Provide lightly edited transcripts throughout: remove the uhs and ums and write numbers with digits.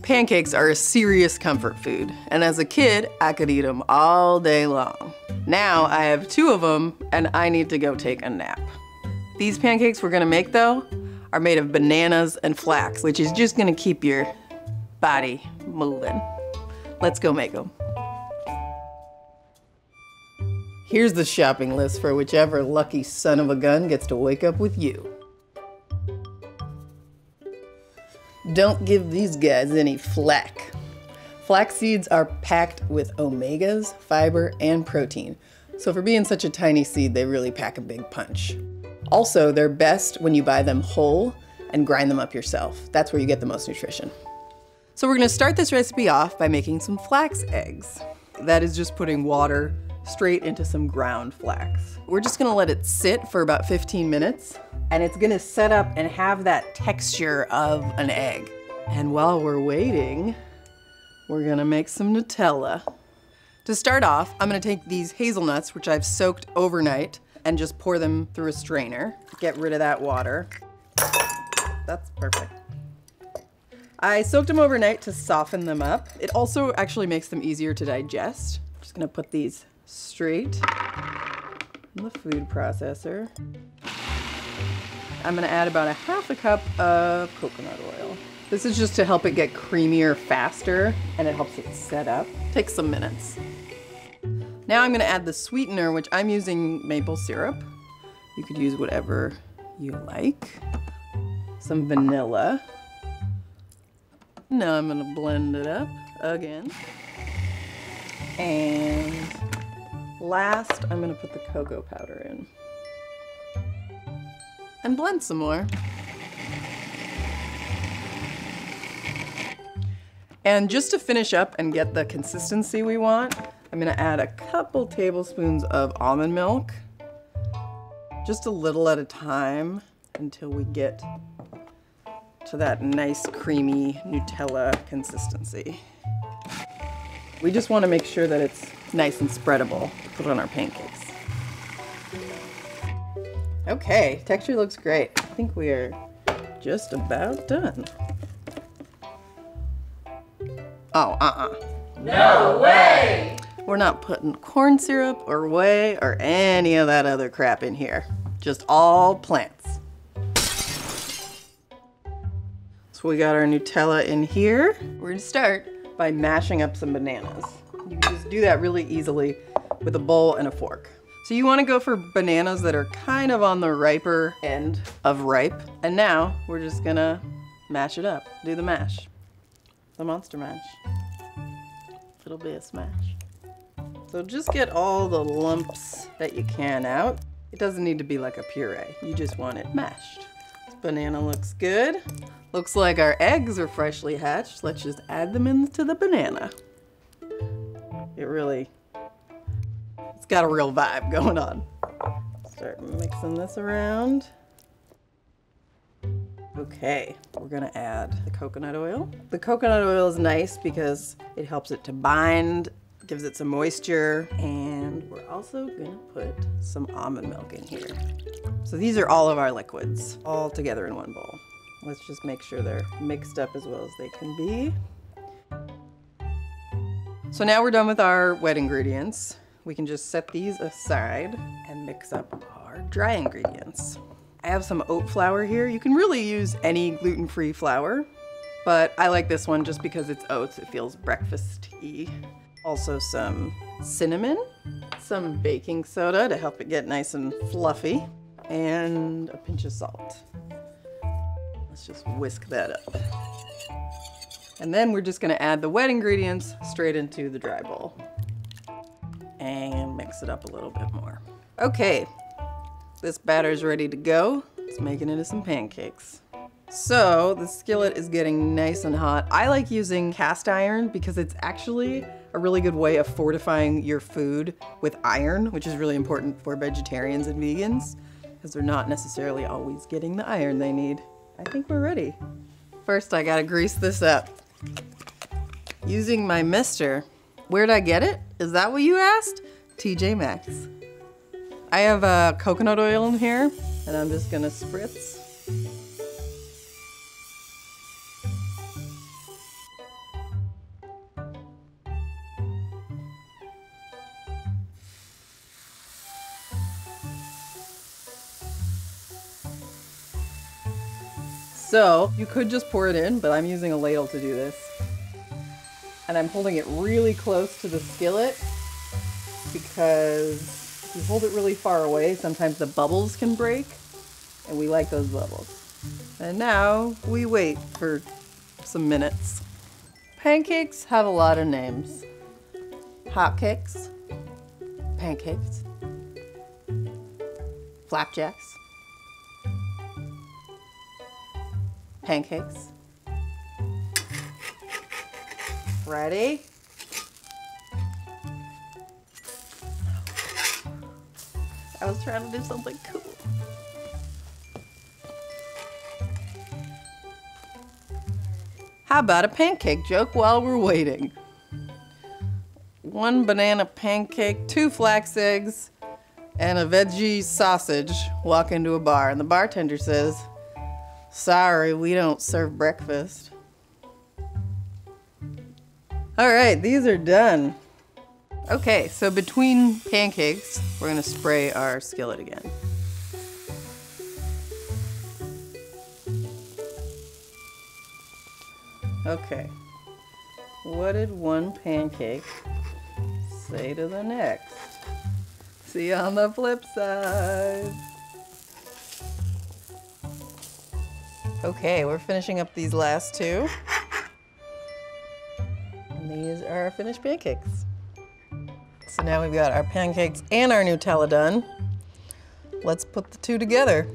Pancakes are a serious comfort food, and as a kid, I could eat them all day long. Now I have 2 of them, and I need to go take a nap. These pancakes we're gonna make, though, are made of bananas and flax, which is just gonna keep your body moving. Let's go make them. Here's the shopping list for whichever lucky son of a gun gets to wake up with you. Don't give these guys any flack. Flax seeds are packed with omegas, fiber, and protein. So for being such a tiny seed, they really pack a big punch. Also, they're best when you buy them whole and grind them up yourself. That's where you get the most nutrition. So we're gonna start this recipe off by making some flax eggs. That is just putting water straight into some ground flax. We're just gonna let it sit for about 15 minutes, and it's gonna set up and have that texture of an egg. And while we're waiting, we're gonna make some Nutella. To start off, I'm gonna take these hazelnuts, which I've soaked overnight, and just pour them through a strainer. Get rid of that water. That's perfect. I soaked them overnight to soften them up. It also actually makes them easier to digest. I'm just gonna put these straight in the food processor. I'm gonna add about 1/2 cup of coconut oil. This is just to help it get creamier faster, and it helps it set up. Takes some minutes. Now I'm gonna add the sweetener, which I'm using maple syrup. You could use whatever you like. Some vanilla. Now I'm gonna blend it up again. And last, I'm gonna put the cocoa powder in. And blend some more. And just to finish up and get the consistency we want, I'm gonna add a couple tablespoons of almond milk. Just a little at a time until we get to that nice creamy Nutella consistency. We just wanna make sure that it's nice and spreadable to put on our pancakes. Okay, texture looks great. I think we are just about done. Oh, No way! We're not putting corn syrup or whey or any of that other crap in here. Just all plants. So we got our Nutella in here. We're gonna start by mashing up some bananas. You can just do that really easily with a bowl and a fork. So you wanna go for bananas that are kind of on the riper end of ripe. And now we're just gonna mash it up. Do the mash. The monster mash. Little bit of smash. So just get all the lumps that you can out. It doesn't need to be like a puree. You just want it mashed. This banana looks good. Looks like our eggs are freshly hatched. Let's just add them into the banana. It's got a real vibe going on. Start mixing this around. Okay, we're gonna add the coconut oil. The coconut oil is nice because it helps it to bind, gives it some moisture, and we're also gonna put some almond milk in here. So these are all of our liquids, all together in one bowl. Let's just make sure they're mixed up as well as they can be. So now we're done with our wet ingredients. We can just set these aside and mix up our dry ingredients. I have some oat flour here. You can really use any gluten-free flour, but I like this one just because it's oats. It feels breakfast-y. Also some cinnamon, some baking soda to help it get nice and fluffy, and a pinch of salt. Let's just whisk that up. And then we're just gonna add the wet ingredients straight into the dry bowl and mix it up a little bit more. Okay, this batter's ready to go. Let's make it into some pancakes. So the skillet is getting nice and hot. I like using cast iron because it's actually a really good way of fortifying your food with iron, which is really important for vegetarians and vegans because they're not necessarily always getting the iron they need. I think we're ready. First, I gotta grease this up. Using my mister. Where'd I get it? Is that what you asked? TJ Maxx. I have coconut oil in here, and I'm just gonna spritz. So you could just pour it in, but I'm using a ladle to do this. And I'm holding it really close to the skillet because if you hold it really far away, sometimes the bubbles can break, and we like those bubbles. And now we wait for some minutes. Pancakes have a lot of names. Hotcakes, pancakes, flapjacks, pancakes. Ready? I was trying to do something cool. How about a pancake joke while we're waiting? 1 banana pancake, 2 flax eggs, and a veggie sausage walk into a bar, and the bartender says, "Sorry, we don't serve breakfast." All right, these are done. Okay, so between pancakes, we're gonna spray our skillet again. Okay, what did one pancake say to the next? See you on the flip side. Okay, we're finishing up these last 2. And these are our finished pancakes. So now we've got our pancakes and our Nutella done. Let's put the 2 together,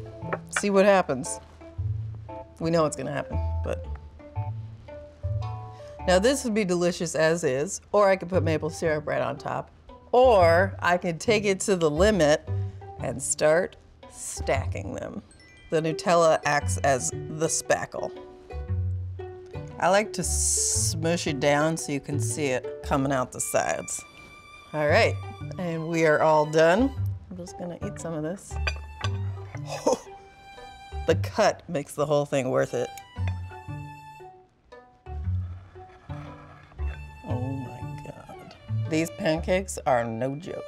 see what happens. We know what's gonna happen, but. Now this would be delicious as is, or I could put maple syrup right on top, or I could take it to the limit and start stacking them. The Nutella acts as the spackle. I like to smush it down so you can see it coming out the sides. All right, and we are all done. I'm just gonna eat some of this. The cut makes the whole thing worth it. Oh my God. These pancakes are no joke.